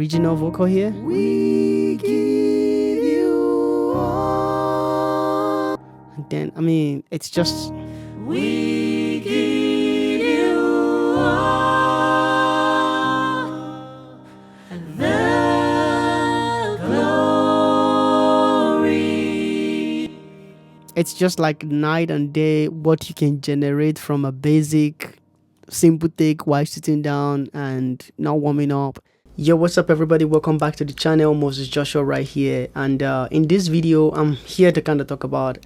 original vocal here. We give you all. And then, I mean, it's just. We give you all the glory. It's just like night and day what you can generate from a basic simple take while sitting down and not warming up. Yo, what's up everybody, welcome back to the channel. Moses Joshua right here, and in this video I'm here to kind of talk about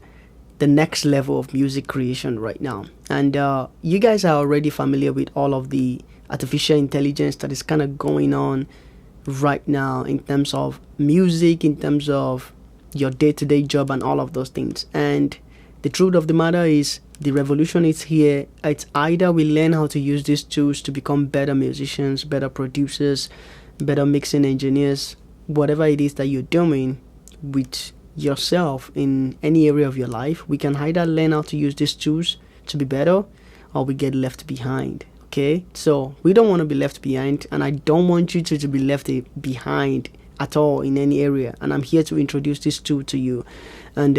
the next level of music creation right now. And you guys are already familiar with all of the artificial intelligence that is kind of going on right now in terms of music, in terms of your day-to-day job and all of those things. And the truth of the matter is the revolution is here. It's either we learn how to use these tools to become better musicians, better producers, better mixing engineers, whatever it is that you're doing with yourself in any area of your life. We can either learn how to use these tools to be better, or we get left behind. Okay, so we don't want to be left behind, and I don't want you to be left behind at all in any area. And I'm here to introduce this tool to you. And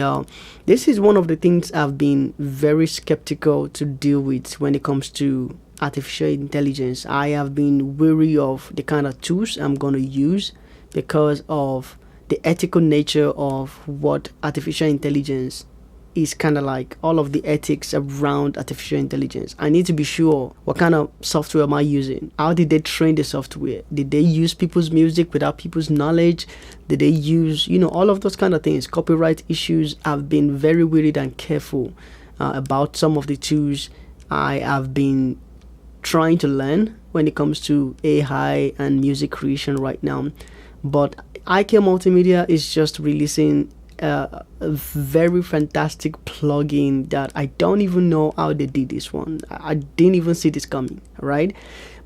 this is one of the things I've been very skeptical to deal with when it comes to artificial intelligence. I have been wary of the kind of tools I'm going to use because of the ethical nature of what artificial intelligence is, kind of like all of the ethics around artificial intelligence. I need to be sure what kind of software am I using? How did they train the software? Did they use people's music without people's knowledge? Did they use, all of those kind of things? Copyright issues. I've been very worried and careful about some of the tools I have been trying to learn when it comes to AI and music creation right now. But IK Multimedia is just releasing a very fantastic plugin that I don't even know how they did this one. I didn't even see this coming, right?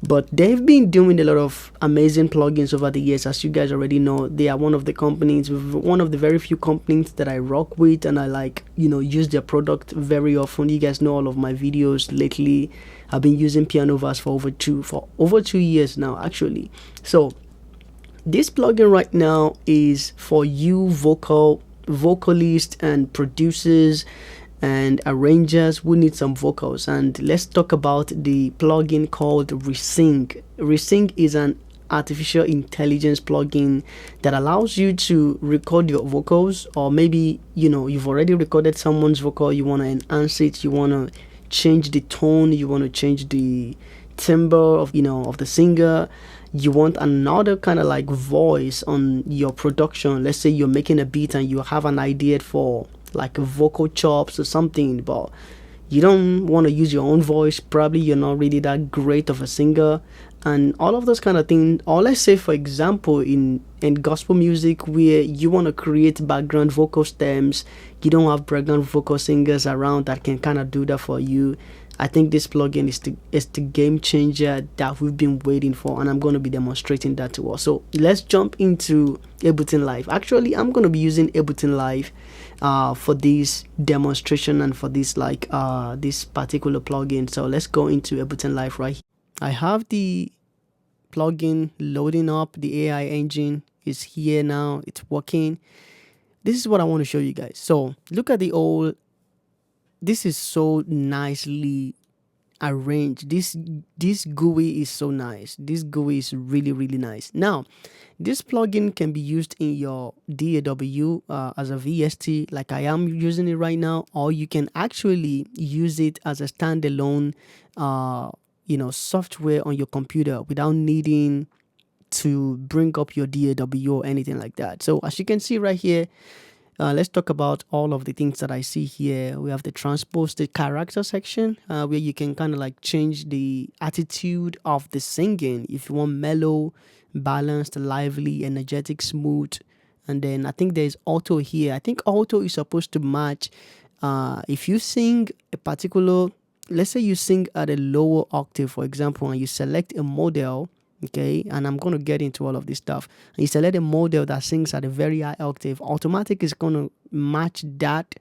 But they've been doing a lot of amazing plugins over the years. As you guys already know, they are one of the companies, one of the very few companies that I rock with, and I like, use their product very often. You guys know all of my videos lately. I've been using Pianovas for over 2 years now, actually. So this plugin right now is for you vocalists and producers and arrangers who need some vocals. And let's talk about the plugin called ReSing. ReSing is an artificial intelligence plugin that allows you to record your vocals, or maybe you've already recorded someone's vocal, you want to enhance it, you want to change the tone, you want to change the timbre of the singer, you want another kind of like voice on your production. Let's say you're making a beat and you have an idea for like a vocal chops or something, but you don't want to use your own voice. Probably you're not really that great of a singer and all of those kind of things. Or let's say, for example, in gospel music where you want to create background vocal stems, you don't have background vocal singers around that can kind of do that for you. I think this plugin is the game changer that we've been waiting for, and I'm going to be demonstrating that to us. So let's jump into Ableton Live. Actually, I'm going to be using Ableton Live for this demonstration and for this this particular plugin. So let's go into Ableton Live right here. I have the plugin loading up. The AI engine is here now. It's working. This is what I want to show you guys. So look at the old. This is so nicely arranged. This GUI is so nice. This GUI is really, really nice. Now, this plugin can be used in your DAW as a VST, like I am using it right now, or you can actually use it as a standalone, software on your computer without needing to bring up your DAW or anything like that. So as you can see right here, let's talk about all of the things that I see here. We have the transpose, the character section, where you can kind of like change the attitude of the singing. If you want mellow, balanced, lively, energetic, smooth. And then I think there's auto here. I think auto is supposed to match. If you sing a particular, let's say you sing at a lower octave, for example, and you select a model, okay, and I'm going to get into all of this stuff, and you select a model that sings at a very high octave, automatic is going to match that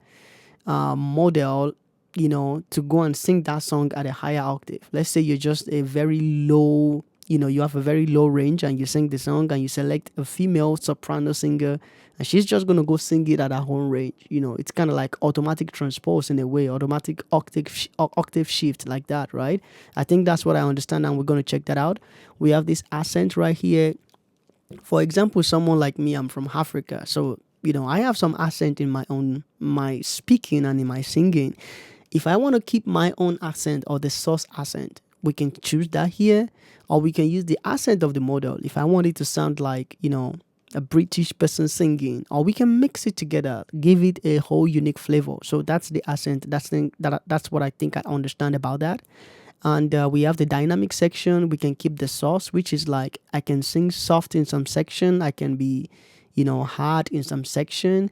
model, to go and sing that song at a higher octave. Let's say you're just a very low, you have a very low range and you sing the song and you select a female soprano singer and she's just going to go sing it at her own range. It's kind of like automatic transpose in a way, automatic octave shift like that, right? I think that's what I understand, and we're going to check that out. We have this accent right here. For example, someone like me, I'm from Africa, so I have some accent in my speaking and in my singing. If I want to keep my own accent or the source accent, we can choose that here, or we can use the accent of the model if I want it to sound like a British person singing, or we can mix it together, give it a whole unique flavor. So that's the accent. That's what I think I understand about that. And we have the dynamic section. We can keep the source, which is like I can sing soft in some section, I can be hard in some section,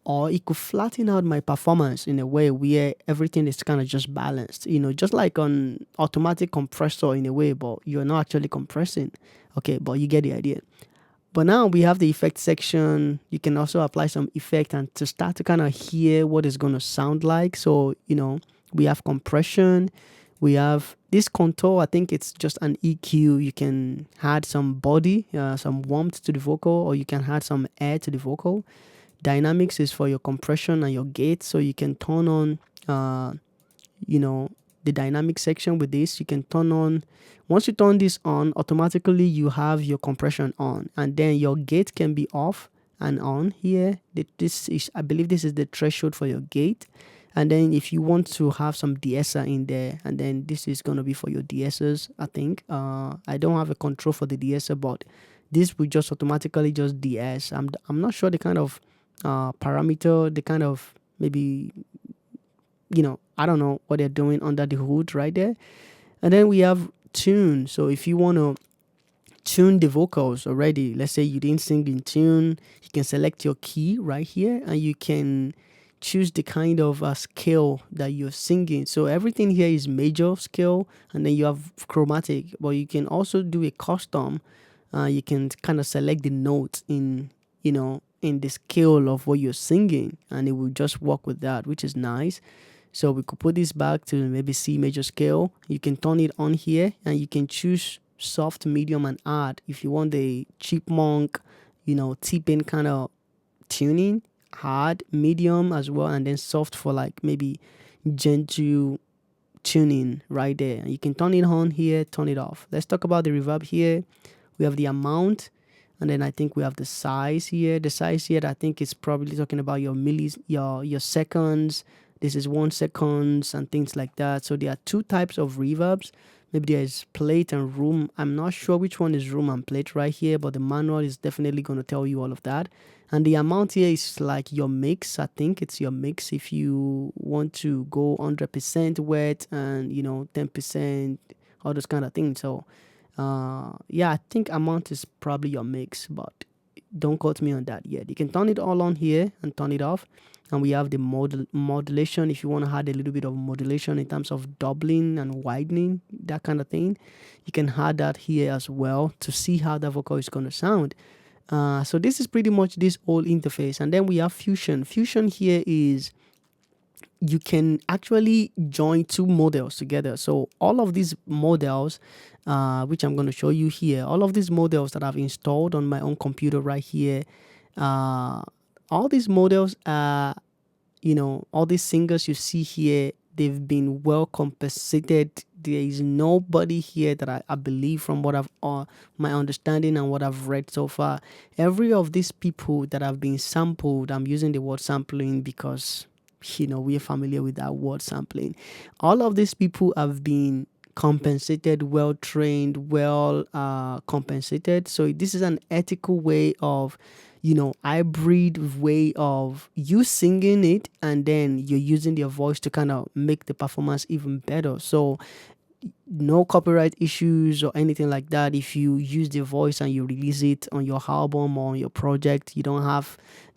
or it could flatten out my performance in a way where everything is kind of just balanced, just like on automatic compressor in a way, but you're not actually compressing. Okay, but you get the idea. But now we have the effect section. You can also apply some effect and to start to kind of hear what it's going to sound like. So, we have compression. We have this contour. I think it's just an EQ. You can add some body, some warmth to the vocal, or you can add some air to the vocal. Dynamics is for your compression and your gate. So you can turn on, the dynamic section with this. You can turn on. Once you turn this on, automatically you have your compression on, and then your gate can be off and on here. I believe this is the threshold for your gate. And then if you want to have some de-esser in there, and then this is going to be for your de-essers, I think. I don't have a control for the de-esser, but this will just automatically just de-ess. I'm not sure the kind of parameter, the kind of maybe, I don't know what they're doing under the hood right there. And then we have tune. So if you want to tune the vocals already, let's say you didn't sing in tune, you can select your key right here and you can choose the kind of scale that you're singing. So everything here is major scale, and then you have chromatic, but you can also do a custom. You can kind of select the notes in the scale of what you're singing, and it will just work with that, which is nice. So we could put this back to maybe C major scale. You can turn it on here and you can choose soft, medium, and hard. If you want the chipmunk, tipping kind of tuning, hard, medium as well, and then soft for like maybe gentle tuning right there. And you can turn it on here, turn it off. Let's talk about the reverb here. We have the amount, and then I think we have the size here. The size here, I think it's probably talking about your millis, your seconds. This is 1 second and things like that. So there are two types of reverbs. Maybe there is plate and room. I'm not sure which one is room and plate right here, but the manual is definitely going to tell you all of that. And the amount here is like your mix. I think it's your mix if you want to go 100% wet and 10%, all those kind of things. So yeah, I think amount is probably your mix, but don't quote me on that yet. You can turn it all on here and turn it off. And we have the modulation. If you want to add a little bit of modulation in terms of doubling and widening, that kind of thing, you can add that here as well to see how the vocal is going to sound. So this is pretty much this whole interface. And then we have fusion. Fusion here is you can actually join two models together. So all of these models, which I'm going to show you here, all of these models that I've installed on my own computer right here, all these models are, all these singers you see here, they've been well compensated. There is nobody here that I believe, from what I've my understanding and what I've read so far, every of these people that have been sampled, I'm using the word sampling because we are familiar with that word sampling. All of these people have been compensated, well trained, well compensated. So this is an ethical way of hybrid way of you singing it, and then you're using your voice to kind of make the performance even better. So no copyright issues or anything like that. If you use the voice and you release it on your album or on your project, you don't have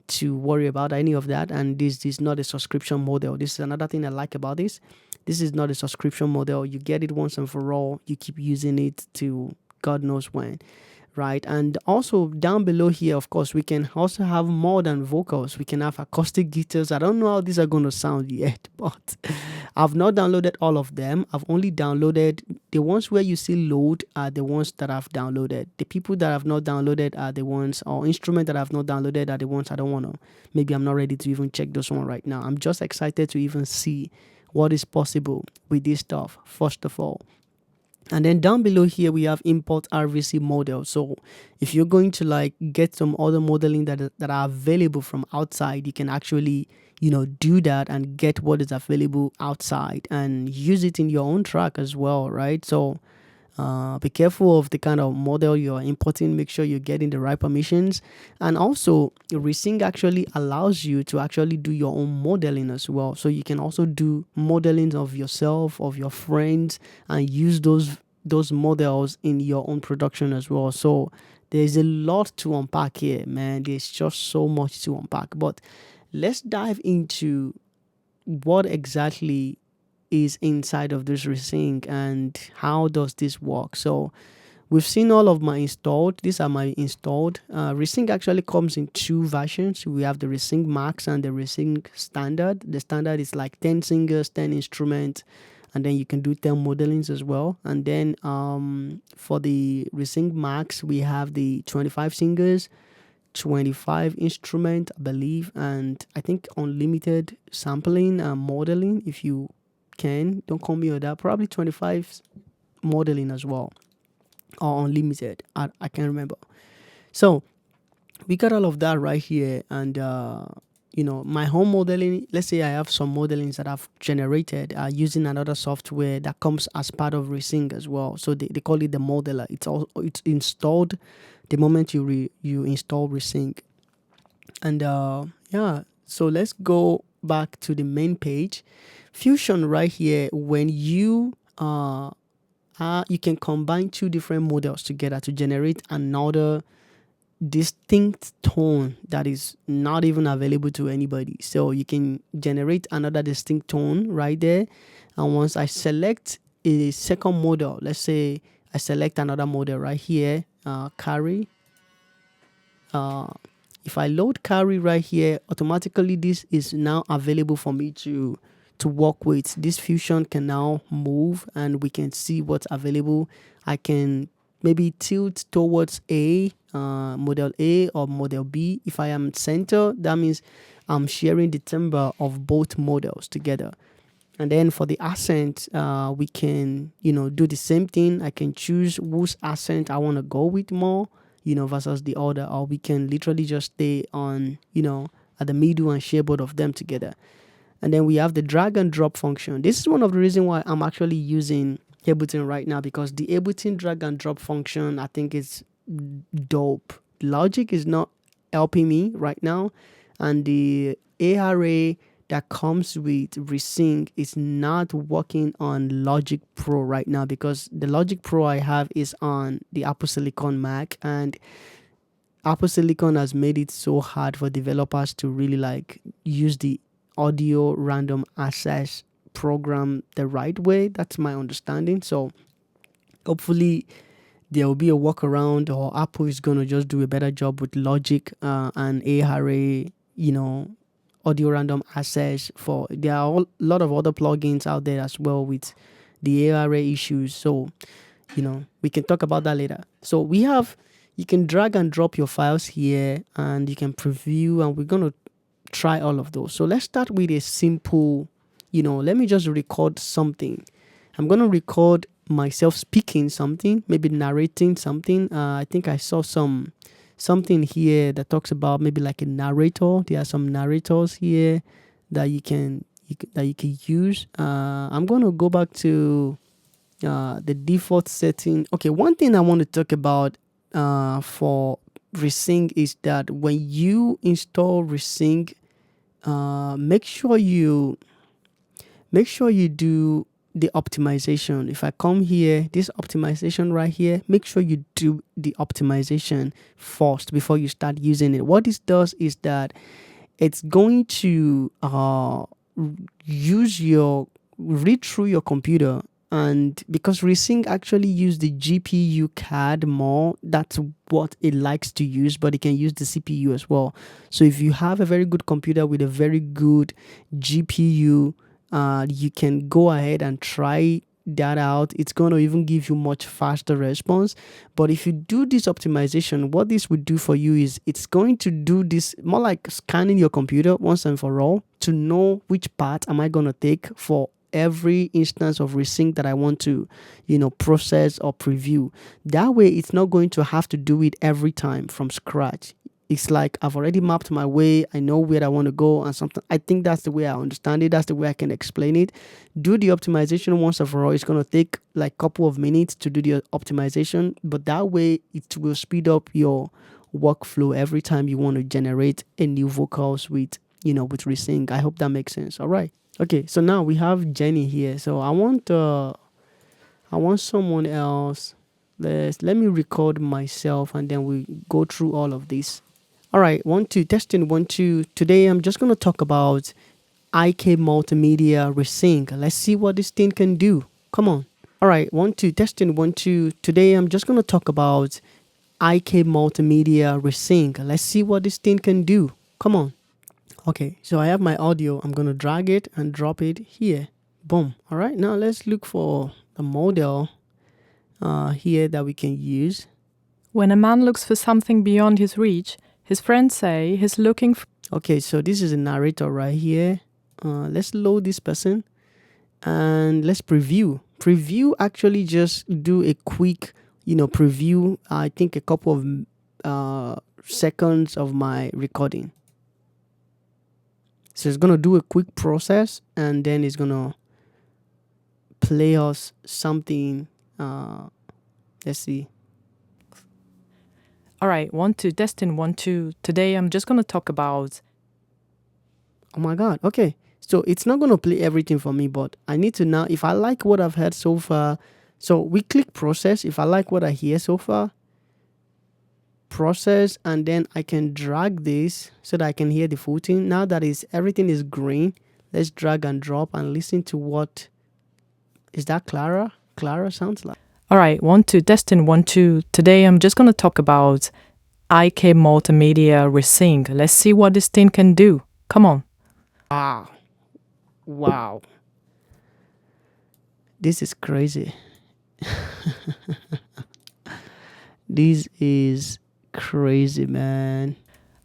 to worry about any of that. And this is not a subscription model. This is another thing I like about this. This is not a subscription model. You get it once and for all. You keep using it to God knows when. Right. And also down below here, of course, we can also have more than vocals. We can have acoustic guitars. I don't know how these are going to sound yet, but I've not downloaded all of them. I've only downloaded the ones where you see load are the ones that I've downloaded. The people that I've not downloaded are the ones, or instrument that I've not downloaded are the ones I don't want to. Maybe I'm not ready to even check those one right now. I'm just excited to even see what is possible with this stuff, first of all. And then down below here, we have import RVC model. So if you're going to like get some other modeling that are available from outside, you can actually, do that and get what is available outside and use it in your own track as well, right? So be careful of the kind of model you're importing. Make sure you're getting the right permissions. And also, ReSing actually allows you to actually do your own modeling as well. So you can also do modeling of yourself, of your friends, and use those models in your own production as well. So there's a lot to unpack here, man. There's just so much to unpack. But let's dive into what exactly is inside of this ReSing and how does this work. So we've seen all of my installed. These are my installed. ReSing actually comes in two versions. We have the ReSing Max and the ReSing Standard. The Standard is like 10 singers, 10 instruments, and then you can do 10 modelings as well. And then for the ReSing Max, we have the 25 singers, 25 instrument, I believe, and I think unlimited sampling and modeling if you can. Don't call me on that. Probably 25 modeling as well, or unlimited. I can't remember. So we got all of that right here. And my home modeling, let's say I have some modelings that I've generated using another software that comes as part of ReSing as well. So they call it the modeler. It's installed the moment you install ReSing. And so let's go back to the main page. Fusion right here, when you can combine two different models together to generate another distinct tone that is not even available to anybody. So you can generate another distinct tone right there. And once I select a second model, let's say I select another model right here, carry. If I load carry right here, automatically this is now available for me to work with. This fusion can now move and we can see what's available. I can maybe tilt towards model A or model B. If I am center, that means I'm sharing the timbre of both models together. And then for the accent, we can, do the same thing. I can choose whose accent I want to go with more, versus the other, or we can literally just stay on, at the middle and share both of them together. And then we have the drag and drop function. This is one of the reasons why I'm actually using Ableton right now, because the Ableton drag and drop function, I think is dope. Logic is not helping me right now. And the ARA that comes with ReSing is not working on Logic Pro right now, because the Logic Pro I have is on the Apple Silicon Mac, and Apple Silicon has made it so hard for developers to really like use the audio random access program the right way. That's my understanding. So hopefully there will be a workaround, or Apple is going to just do a better job with Logic and ARA, audio random access. There are a lot of other plugins out there as well with the ARA issues. So, we can talk about that later. So you can drag and drop your files here and you can preview, and we're going to try all of those. So let's start with a simple, let me just record something. I'm going to record myself speaking something, maybe narrating something. I think I saw something here that talks about maybe like a narrator. There are some narrators here that you can use. I'm going to go back to the default setting. Okay, one thing I want to talk about for ReSing is that when you install ReSing, make sure you do the optimization. If I come here, this optimization right here, make sure you do the optimization first before you start using it. What this does is that it's going to read through your computer. And because ReSing actually use the GPU card more, that's what it likes to use, but it can use the CPU as well. So if you have a very good computer with a very good GPU, you can go ahead and try that out. It's going to even give you much faster response. But if you do this optimization, what this would do for you is it's going to do this more like scanning your computer once and for all to know which part am I going to take for every instance of ReSing that I want to, process or preview. That way, it's not going to have to do it every time from scratch. It's like I've already mapped my way. I know where I want to go and something. I think that's the way I understand it. That's the way I can explain it. Do the optimization once and for all. It's going to take like a couple of minutes to do the optimization, but that way it will speed up your workflow every time you want to generate a new vocals with ReSing. I hope that makes sense. All right. Okay. So now we have Jenny here. So I want someone else. Let me record myself and then we go through all of this. All right, 1, 2, testing 1, 2. Today I'm just going to talk about IK Multimedia ReSing. Let's see what this thing can do. Come on. All right, 1, 2, testing 1, 2. Today I'm just going to talk about IK Multimedia ReSing. Let's see what this thing can do. Come on. Okay, so I have my audio. I'm going to drag it and drop it here. Boom. All right, now let's look for the model here that we can use. When a man looks for something beyond his reach, his friends say he's looking for... Okay, so this is a narrator right here. Let's load this person and let's preview. Preview actually just do a quick, preview. I think a couple of seconds of my recording. So it's going to do a quick process and then it's going to play us something. Let's see. All right, 1, 2, testing 1, 2. Today I'm just going to talk about... Oh my God. Okay. So it's not going to play everything for me, but I need to now, if I like what I've heard so far, so we click process. If I like what I hear so far, process, and then I can drag this so that I can hear the full thing. Now that everything is green, let's drag and drop and listen to what, is that Clara? Clara sounds like. All right, 1, 2, testing 1, 2. Today I'm just going to talk about IK Multimedia ReSing. Let's see what this thing can do. Come on. Wow. This is crazy. This is crazy, man.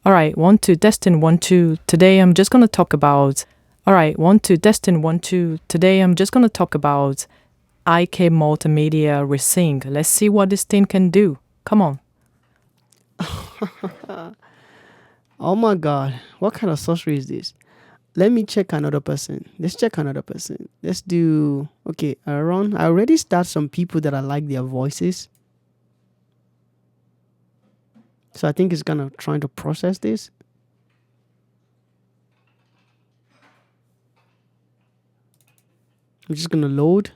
All right, 1, 2, testing 1, 2. Today I'm just going to talk about... All right, 1, 2, testing 1, 2. Today I'm just going to talk about IK Multimedia ReSing. Let's see what this thing can do. Come on. Oh my God. What kind of sorcery is this? Let me check another person. Let's check another person. Let's do... Okay, Aaron. I already start some people that I like their voices. So I think it's going to try to process this. I'm just going to load.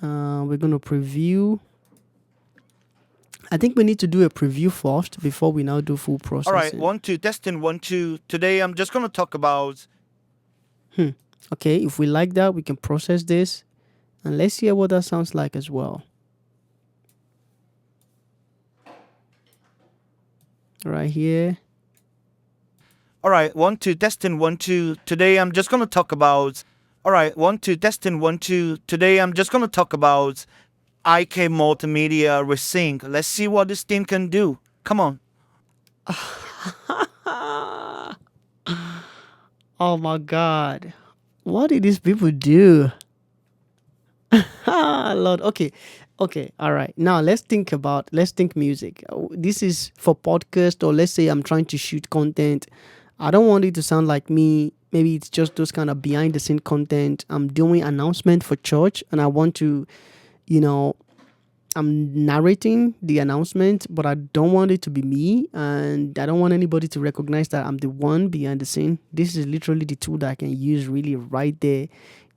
We're going to preview. I think we need to do a preview first before we now do full processing. All right, 1, 2, testing 1, 2. Today I'm just going to talk about... Okay, if we like that, we can process this. And let's hear what that sounds like as well. Right here. All right, 1, 2, testing 1, 2. Today I'm just going to talk about... All right, 1, 2, testing 1, 2. Today I'm just going to talk about IK Multimedia ReSing. Let's see what this thing can do. Come on. Oh my God. What did these people do? Lord. Okay. All right. Now let's think music. This is for podcast, or let's say I'm trying to shoot content. I don't want it to sound like me. Maybe it's just those kind of behind the scene content. I'm doing announcement for church and I want to, I'm narrating the announcement, but I don't want it to be me, and I don't want anybody to recognize that I'm the one behind the scene. This is literally the tool that I can use really right there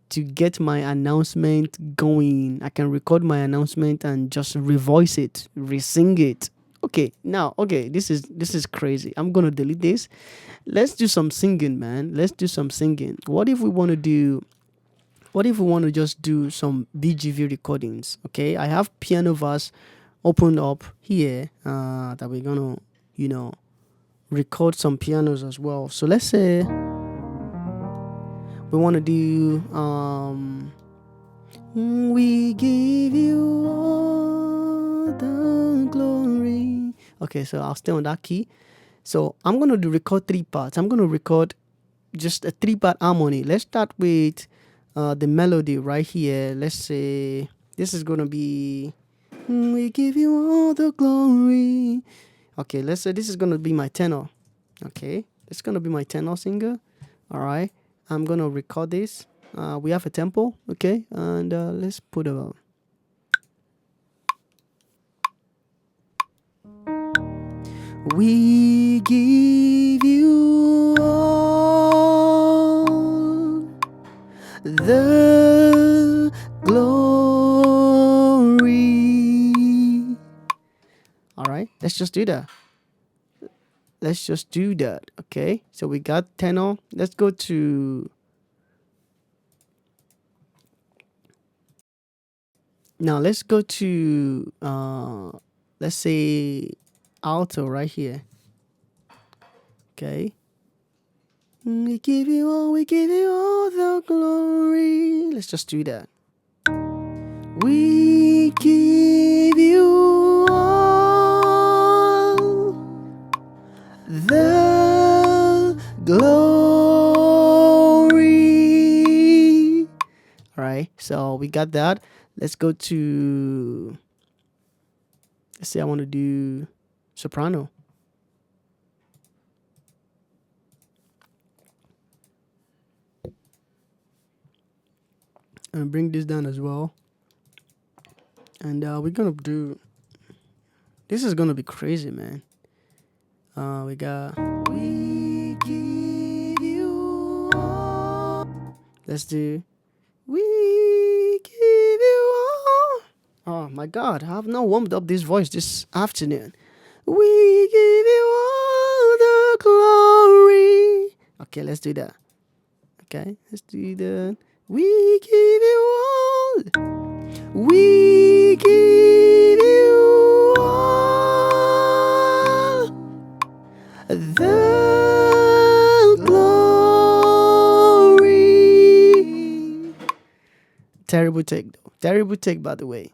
to get my announcement going. I can record my announcement and just revoice it, resing it. Okay, this is crazy. I'm gonna delete this. Let's do some singing, man. Let's do some singing. What if we want to just do some BGV recordings? Okay, I have piano verse opened up here that we're gonna, record some pianos as well. So let's say We want to do we give you all the glory. Okay, so I'll stay on that key. So I'm going to record 3 parts. I'm going to record just a 3-part harmony. Let's start with the melody right here. Let's say this is going to be we give you all the glory. Okay, let's say this is going to be my tenor. Okay, it's going to be my tenor singer. All right, I'm going to record this. We have a tempo, okay, and let's put a we give you all the glory. All right, let's just do that. Let's just do that. Okay, so we got tenor. Let's go to now. Let's go to let's say alto right here. Okay. We give you all the glory. Let's just do that. We give you all the glory. All right, so we got that. Let's go to, let's say I want to do soprano. And bring this down as well. And we're gonna do, this is gonna be crazy, man. We got we give you all. Let's do we give you all. Oh my god, I have not warmed up this voice this afternoon. We give you all the glory. Okay, let's do that. Okay, let's do that. We give you all. We give you all the glory. Terrible take, though. Terrible take, by the way.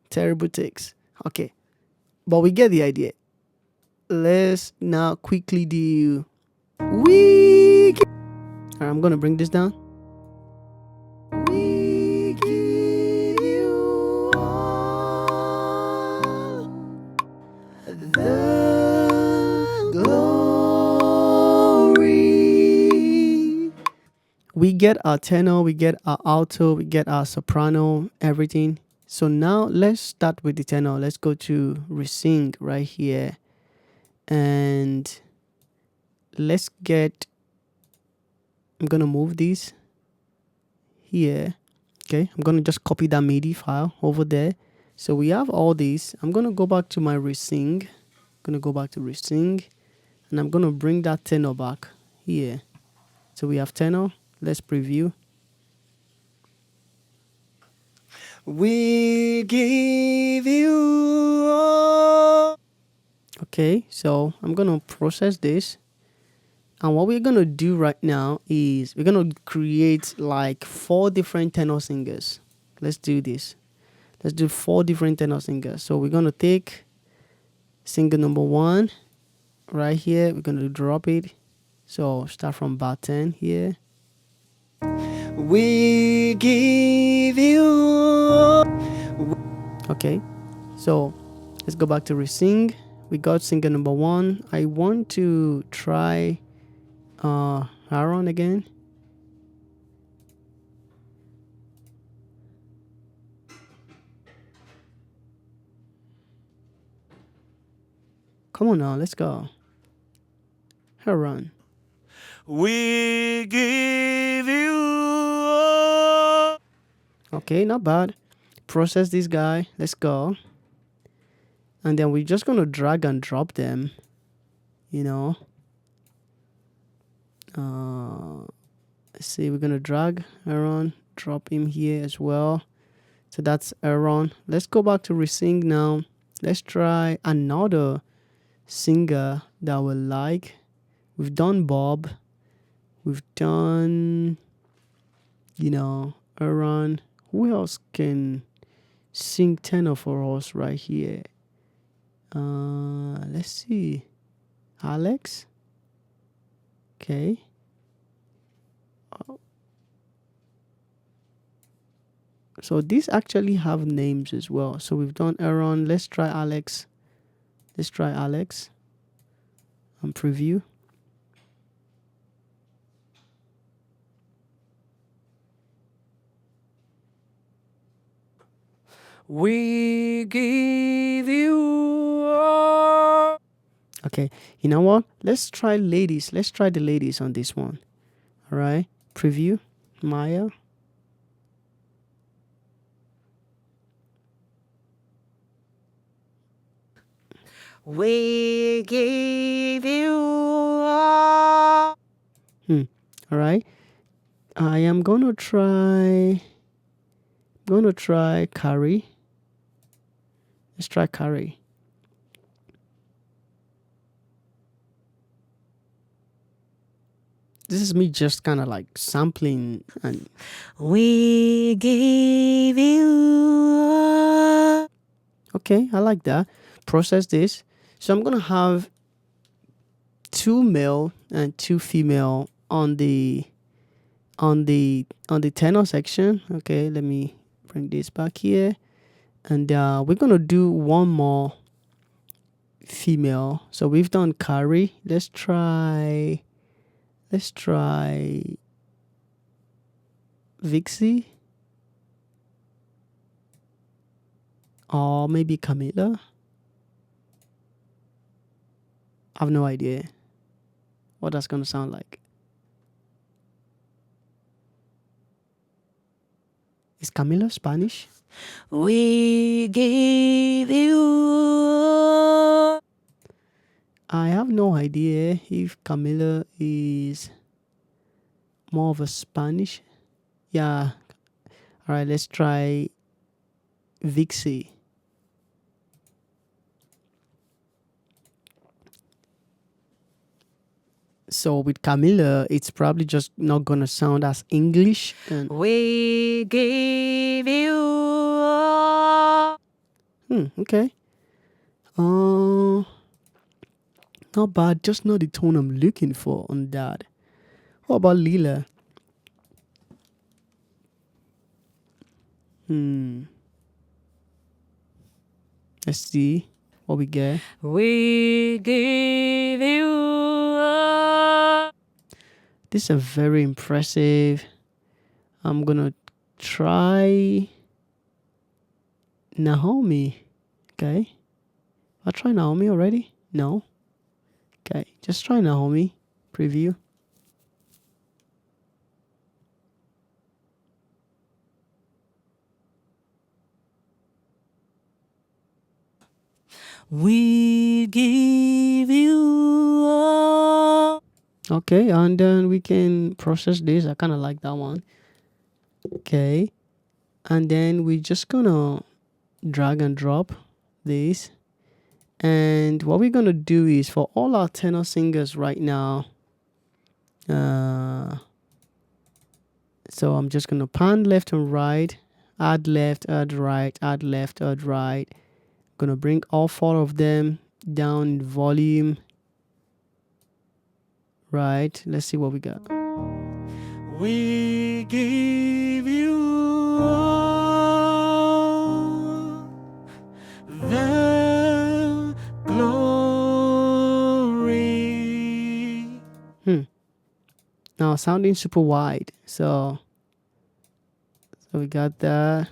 Terrible takes. Okay, but we get the idea. Let's now quickly do. We. Alright, I'm gonna bring this down. We give you all the glory. We get our tenor, we get our alto, we get our soprano, everything. So now let's start with the tenor. Let's go to ReSing right here. And let's get, I'm gonna move these here. Okay, I'm gonna just copy that MIDI file over there. So we have all these. I'm gonna go back to my ReSing. Gonna go back to ReSing, and I'm gonna bring that tenor back here. So we have tenor. Let's preview. We give you all. Okay, so I'm gonna process this. And what we're gonna do right now is we're gonna create like 4 different tenor singers. Let's do this. Let's do 4 different tenor singers. So we're gonna take singer number 1 right here. We're gonna drop it. So start from bar 10 here. We give you. Okay, so let's go back to ReSing. We got singer number 1. I want to try Aaron again. Come on now, let's go. Aaron. We give you all. Okay, not bad. Process this guy. Let's go. And then we're just gonna drag and drop them. You know. Let's see, we're gonna drag Aaron, drop him here as well. So that's Aaron. Let's go back to ReSing now. Let's try another singer that we like. We've done Bob. We've done Aaron. Who else can sing tenor for us right here? Let's see. Alex. Okay. So these actually have names as well. So we've done Aaron. Let's try Alex. And preview. We give you all. Okay, you know what? Let's try ladies. Let's try the ladies on this one. All right, preview, Maya. We give you all. All right, I am gonna try. Carrie. Let's try Carrie. This is me just kind of like sampling and We give you all. okay, I like that. Process this. So I'm gonna have 2 male and 2 female on the tenor section. Okay, let me bring this back here, and we're gonna do one more female. So we've done Carrie. Let's try Vixie, or maybe Camila. I have no idea what that's gonna sound like. Is Camila Spanish? We give you all. I have no idea if Camila is more of a Spanish. Yeah. All right, let's try Vixie. So with Camila, it's probably just not gonna sound as English. And We give you all. okay. Not bad. Just not the tone I'm looking for on that. What about Lila? Let's see what we get. We give you all. This is very impressive. I'm gonna try Naomi. Okay. I try Naomi already? No. Okay, just try Naomi. Preview. We give you all. Okay, and then we can process this. I kind of like that one. Okay, and then we're just gonna drag and drop this. And what we're gonna do is for all our tenor singers right now. So I'm just gonna pan left and right, add left, add right, add left, add right. Gonna bring all 4 of them down in volume. Right, let's see what we got. We give you all the glory. Now sounding super wide, so we got that.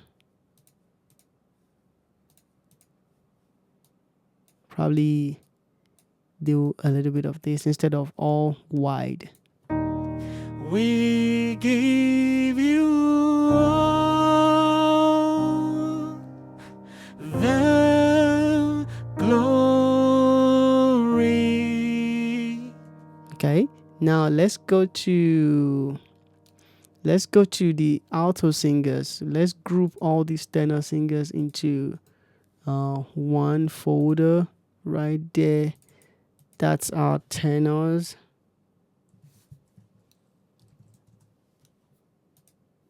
Probably do a little bit of this instead of all wide. We give you all the glory. Okay, now let's go to the alto singers. Let's group all these tenor singers into one folder right there. That's our tenors.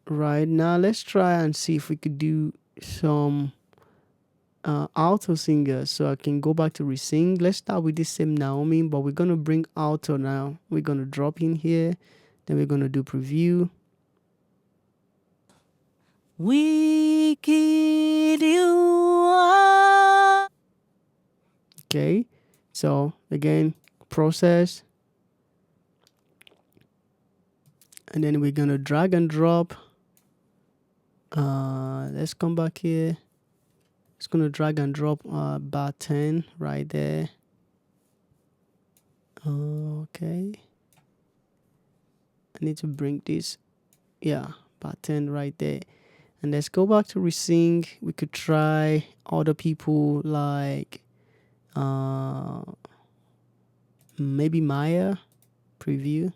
Right now, let's try and see if we could do some alto singers. So I can go back to ReSing. Let's start with this same Naomi, but we're gonna bring alto now. We're gonna drop in here, then we're gonna do preview. Wicked you are. Okay, so again, process, and then we're gonna drag and drop. Let's come back here. It's gonna drag and drop bar 10 right there. Okay, I need to bring this, yeah, bar 10 right there. And let's go back to ReSing. We could try other people like maybe Maya. Preview.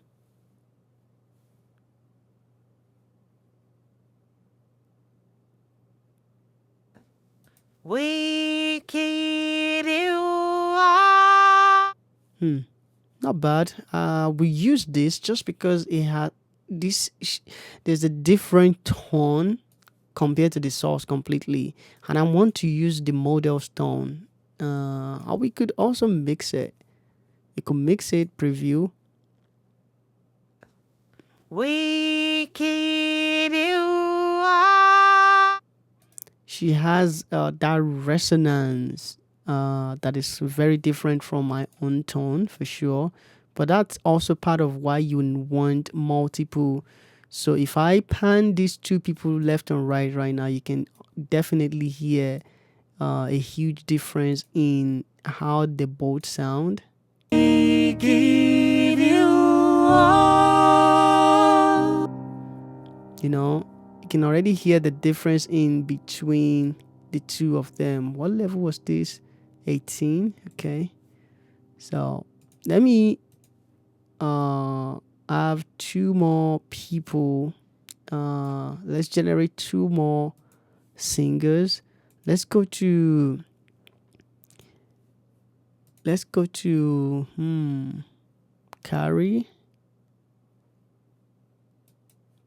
Wicked you are. Not bad. We use this just because it had this. There's a different tone compared to the source completely, and I want to use the model's tone. Or we could also mix it. We could mix it. Preview. Wicked you are. She has that resonance that is very different from my own tone for sure, but that's also part of why you want multiple. So if I pan these two people left and right now, you can definitely hear a huge difference in how they both sound. You know, you can already hear the difference in between the two of them. What level was this? 18. Okay, so let me have two more people. Let's generate two more singers. Let's go to Carrie.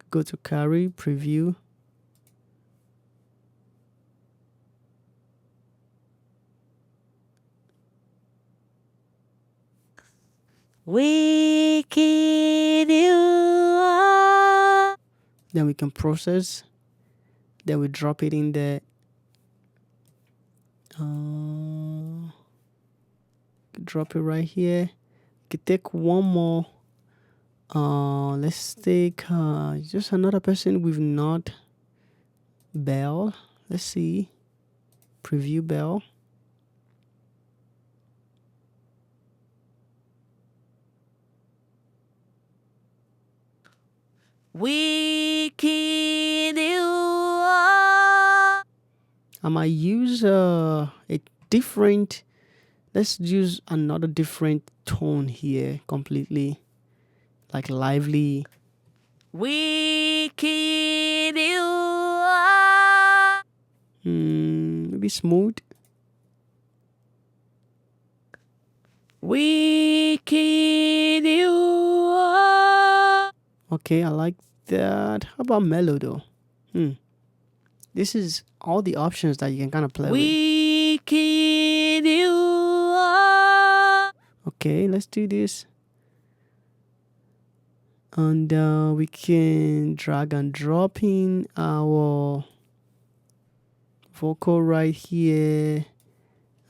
Go to Carrie, preview. Wicked you are. Then we can process. Then we drop it in there. Drop it right here. You could take one more. Let's take just another person with not Bell. Let's see. Preview Bell. Wicked you are. I might use a different. Let's use another different tone here completely, like lively. Wicked you are. Maybe smooth. Wicked you are. Okay, I like that. How about mellow though? This is all the options that you can kind of play with. Wicked you are. Okay, let's do this. And we can drag and drop in our vocal right here.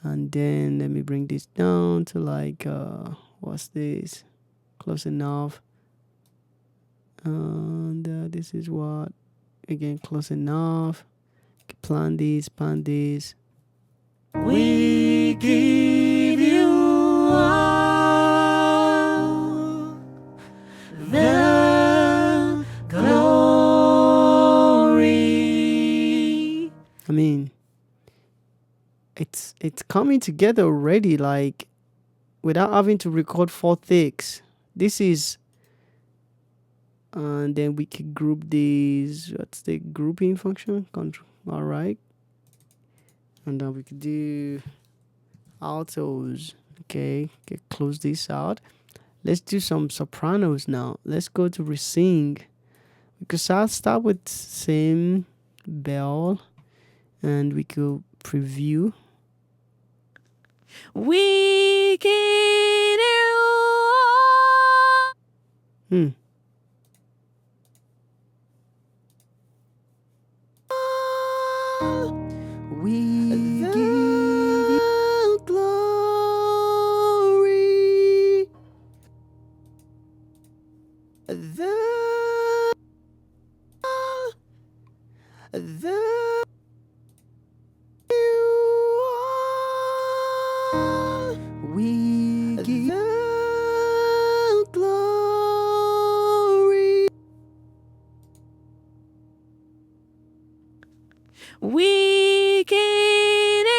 And then let me bring this down to like, what's this? Close enough. And this is what, again, close enough. Plan this, pan this. We give you all the glory. I mean, it's coming together already, like without having to record 4 takes. This is, and then we can group these. What's the grouping function? Control. All right, and then we could do altos. Okay, close this out. Let's do some sopranos now. Let's go to ReSing. We could start with same bell, and we could preview. We can do. We give you glory. We give you glory. We can do.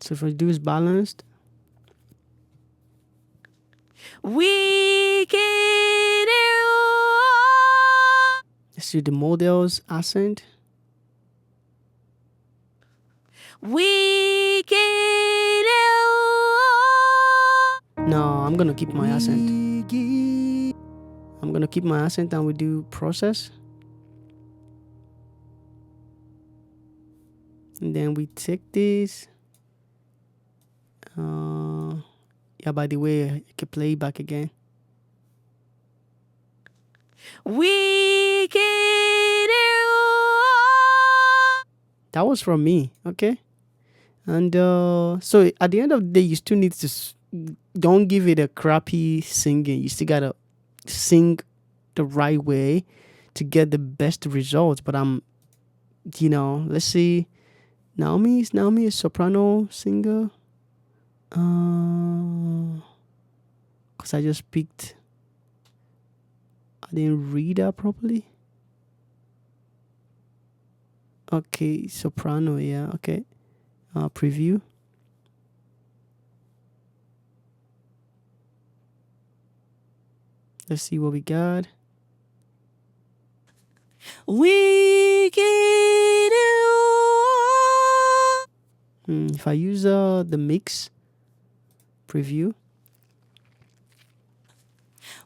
So if I do is balanced. We can do. Let's do the models accent. We can do. No, I'm gonna keep my accent. I'm gonna keep my accent and we do process. And then we take this. Yeah, by the way, you can play it back again. We can do. That was from me, okay? And so at the end of the day, you still need to don't give it a crappy singing. You still gotta sing the right way to get the best results. But let's see. Naomi is a soprano singer. Because I just picked. I didn't read that properly. Okay, soprano, yeah, okay. Preview. Let's see what we got. We can do. If I use the mix preview.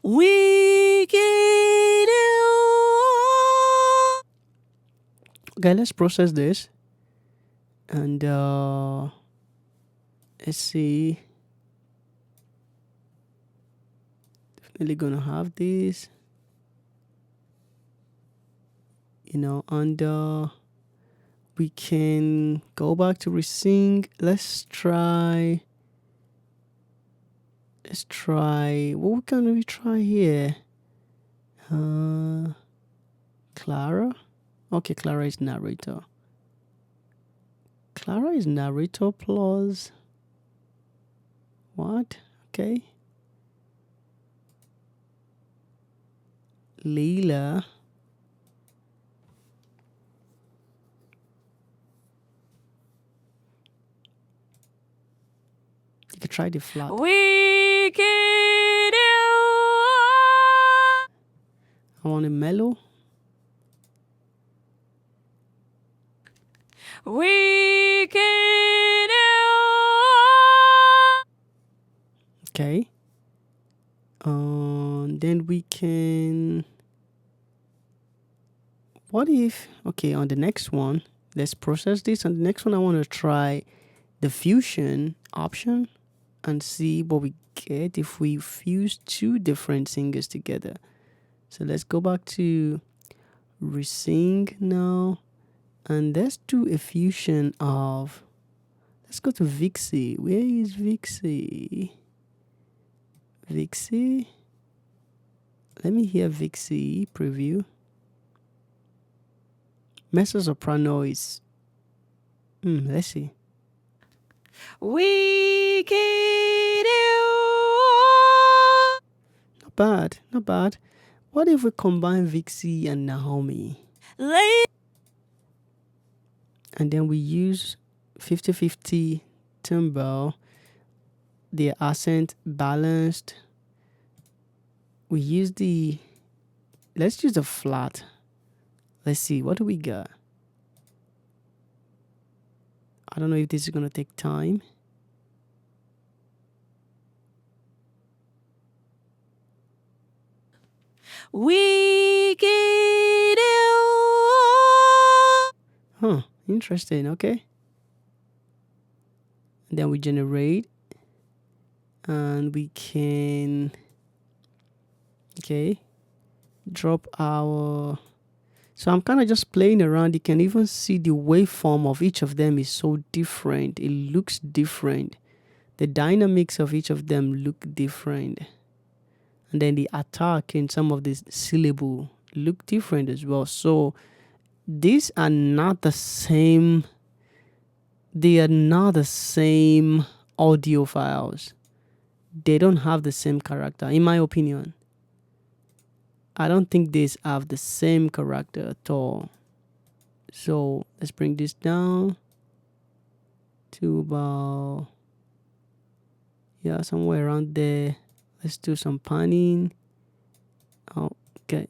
We can do. Okay, let's process this. And let's see. Definitely gonna have this. And we can go back to ReSing. Let's try. What can we try here? Clara. Okay, Clara is narrator. Clara is narrator plus what? Okay. Leila. You could try the flat. We can do. I want a mellow. We can do. Okay. Then we can. What if? Okay, on the next one, let's process this. On the next one, I want to try the fusion option and see what we get if we fuse two different singers together. So let's go back to ReSing now, and let's do a fusion of. Let's go to Vixie. Where is Vixie? Vixie. Let me hear Vixie preview. Mezzo soprano is. Let's see. We can do. Not bad, not bad. What if we combine Vixie and Naomi? And then we use 50-50 timbre, the accent balanced. We use let's use the flat. Let's see, what do we got? I don't know if this is going to take time. We get Huh, interesting. Okay. And then we generate, and we can, okay, drop our. So I'm kind of just playing around. You can even see the waveform of each of them is so different. It looks different. The dynamics of each of them look different. And then the attack in some of these syllable look different as well. So these are not the same. They are not the same audio files. They don't have the same character, in my opinion. I don't think these have the same character at all. So let's bring this down to about, yeah, somewhere around there. Let's do some panning. Okay.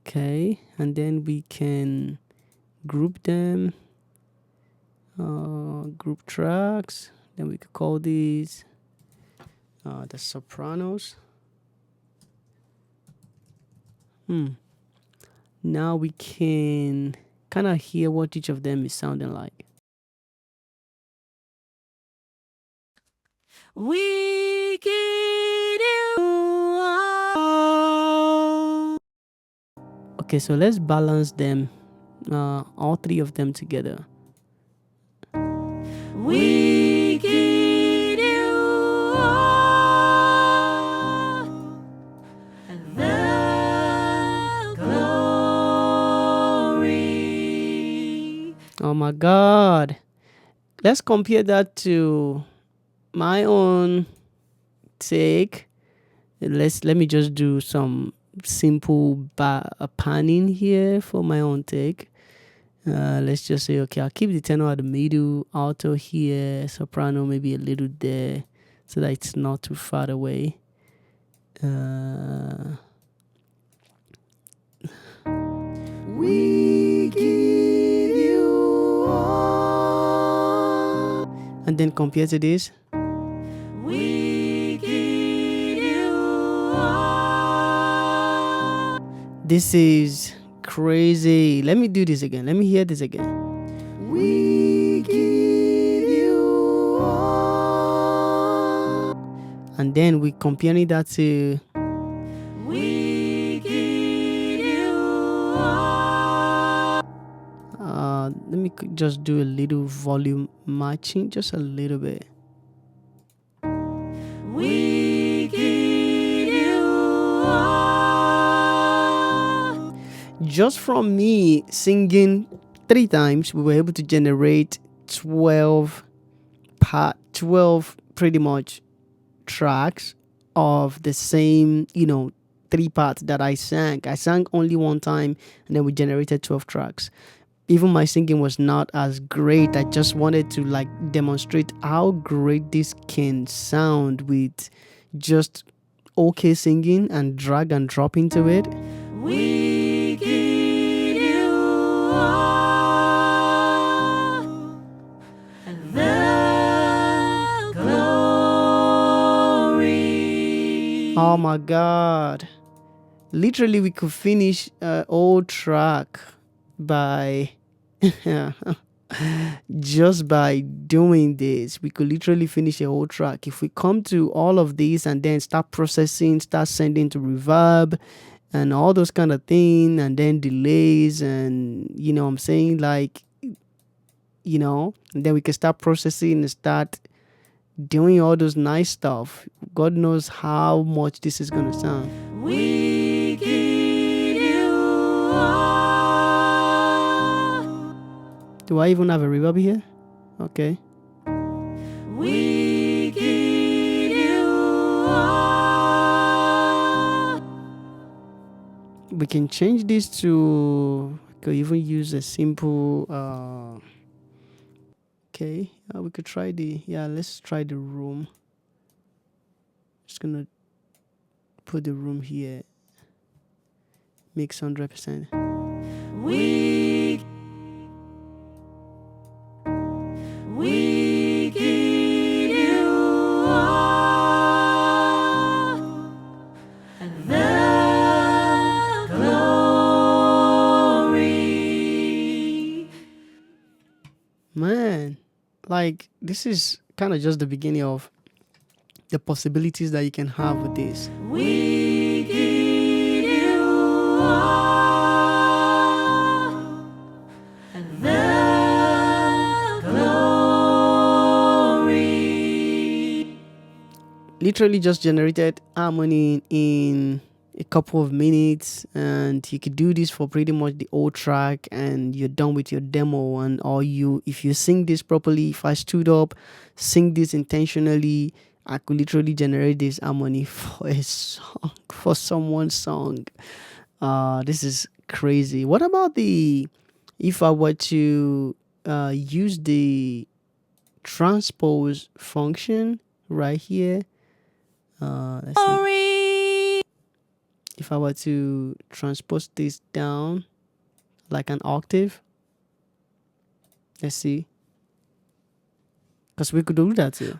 Okay, and then we can group them, group tracks. Then we could call these the sopranos. Now we can kind of hear what each of them is sounding like. We get Okay, so let's balance them, all three of them together. We get the glory. Oh my God. Let's compare that to my own take. Let me just do some simple panning here for my own take. Let's just say, okay, I'll keep the tenor at the middle, alto here, soprano maybe a little there, so that it's not too far away. We give you all. And then compare to this. We give you all. This is crazy. Let me do this again. Let me hear this again. We give you all. And then we comparing that to. We give you all. Let me just do a little volume matching, just a little bit. We give you all. Just from me singing 3 times, we were able to generate 12 pretty much tracks of the same, 3 parts that I sang. I sang only 1 time, and then we generated 12 tracks. Even my singing was not as great. I just wanted to demonstrate how great this can sound with just okay singing and drag and drop into it. We give you all the glory. Oh my God. Literally, we could finish an whole track by just by doing this. We could literally finish a whole track. If we come to all of these and then start processing, start sending to Reverb and all those kind of things, and then delays, and I'm saying, and then we can start processing and start doing all those nice stuff. God knows how much this is gonna sound. We give you all. Do I even have a reverb here? Okay. We give you all. We can change this to, we could even use a simple, okay, we could try let's try the room. Just gonna put the room here. Mix 100%. We give Man, like this is kind of just the beginning of the possibilities that you can have with this. We give you all and the glory. Literally just generated harmony in a couple of minutes, and you could do this for pretty much the whole track and you're done with your demo. And or you, if you sing this properly, if I stood up, sing this intentionally, I could literally generate this harmony for a song, for someone's song. This is crazy. What about if I were to use the transpose function right here? Let's see. If I were to transpose this down like an octave, let's see. Because we could do that too.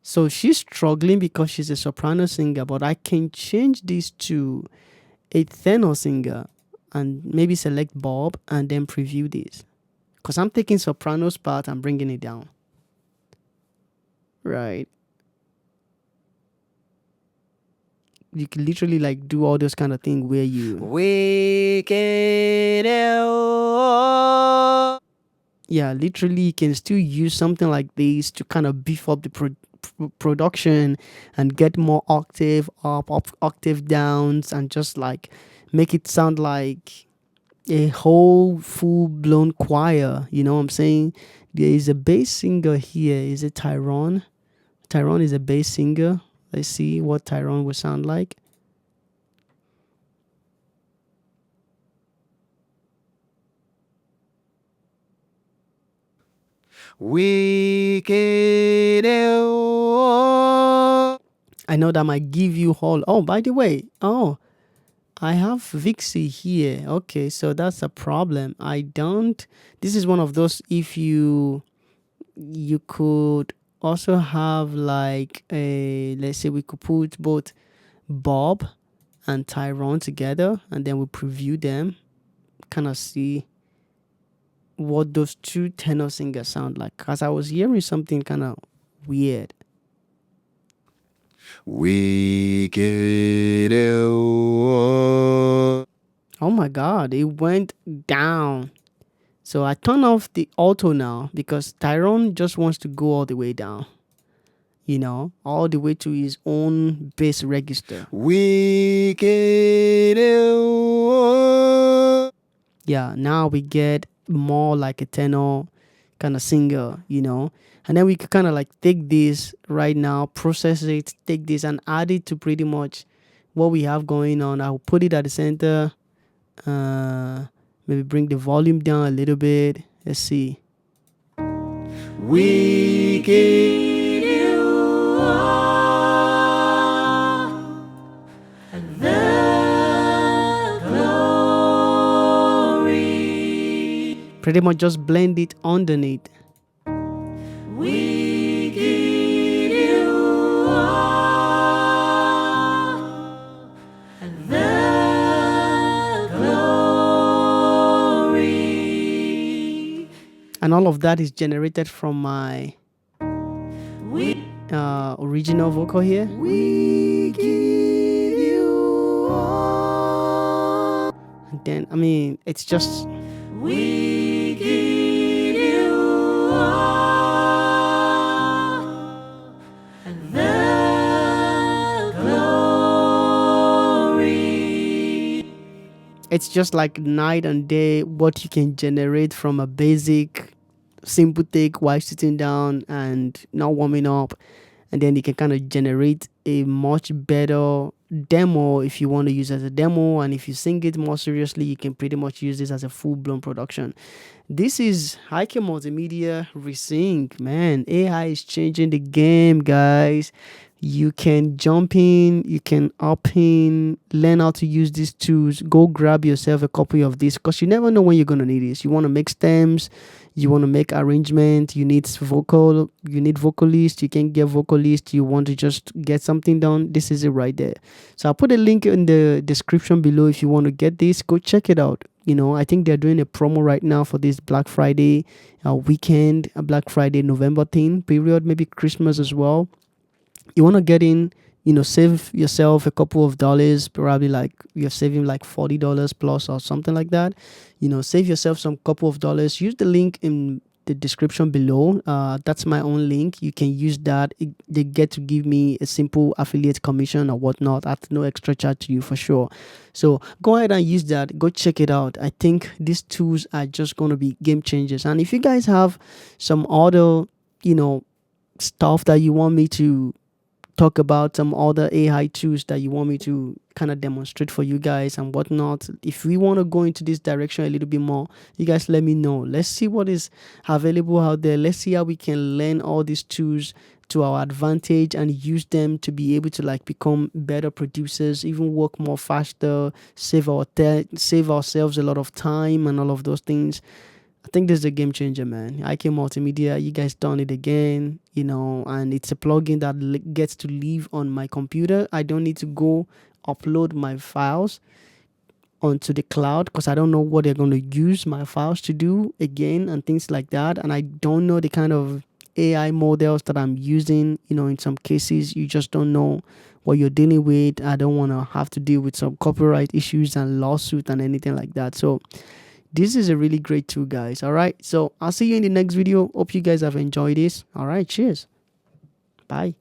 So she's struggling because she's a soprano singer, but I can change this to a tenor singer and maybe select Bob and then preview this. Because I'm taking soprano's part and bringing it down. Right. You can literally like do all those kind of things where you yeah, literally you can still use something like this to kind of beef up the production and get more octave up, octave downs, and just like make it sound like a whole full-blown choir. You know what I'm saying? There is a bass singer here. Is it Tyrone? Tyrone is a bass singer. Let's see what Tyrone would sound like. I know that might give you all. Oh, by the way, I have Vixie here. Okay, so that's a problem. I don't. This is one of those. If you could also have like a, let's say we could put both Bob and Tyrone together, and then we preview them, kind of see what those two tenor singers sound like. Because I was hearing something kind of weird. Oh my god, it went down. So I turn off the auto now because Tyrone just wants to go all the way down. You know, all the way to his own bass register. Yeah, now we get more like a tenor kind of singer, you know. And then we could kind of like take this right now, process it, take this and add it to pretty much what we have going on. I'll put it at the center. Maybe bring the volume down a little bit. Let's see. We give you all and the glory. Pretty much just blend it underneath. We give you all and the glory. And all of that is generated from my original vocal here. We give you all. And then, I mean, it's just. We give you all and the glory. It's just like night and day what you can generate from a basic simple take while sitting down and not warming up, and then you can kind of generate a much better demo if you want to use it as a demo, and if you sing it more seriously you can pretty much use this as a full-blown production. This is IK Multimedia ReSing. Man, AI is changing the game, guys. You can jump in, you can up in, learn how to use these tools. Go grab yourself a copy of this because you never know when you're going to need this. You want to make stems, you want to make arrangement, you need vocalist, you can get vocalist, you want to just get something done. This is it right there. So I'll put a link in the description below if you want to get this. Go check it out. I think they're doing a promo right now for this Black Friday weekend, a Black Friday November thing period, maybe Christmas as well. You want to get in, save yourself a couple of dollars, probably like you're saving like $40 plus or something like that. Save yourself some couple of dollars. Use the link in the description below. That's my own link. You can use that. They get to give me a simple affiliate commission or whatnot at no extra charge to you for sure. So go ahead and use that. Go check it out. I think these tools are just going to be game changers. And if you guys have some other, stuff that you want me to talk about, some other AI tools that you want me to kind of demonstrate for you guys and whatnot, if we want to go into this direction a little bit more, you guys let me know. Let's see what is available out there. Let's see how we can learn all these tools to our advantage and use them to be able to like become better producers, even work more faster, save ourselves a lot of time and all of those things. I think this is a game changer, man. IK Multimedia, you guys done it again, and it's a plugin that gets to live on my computer. I don't need to go upload my files onto the cloud because I don't know what they're going to use my files to do again and things like that. And I don't know the kind of AI models that I'm using. In some cases, you just don't know what you're dealing with. I don't want to have to deal with some copyright issues and lawsuit and anything like that. So this is a really great tool, guys. All right. So I'll see you in the next video. Hope you guys have enjoyed this. All right. Cheers. Bye.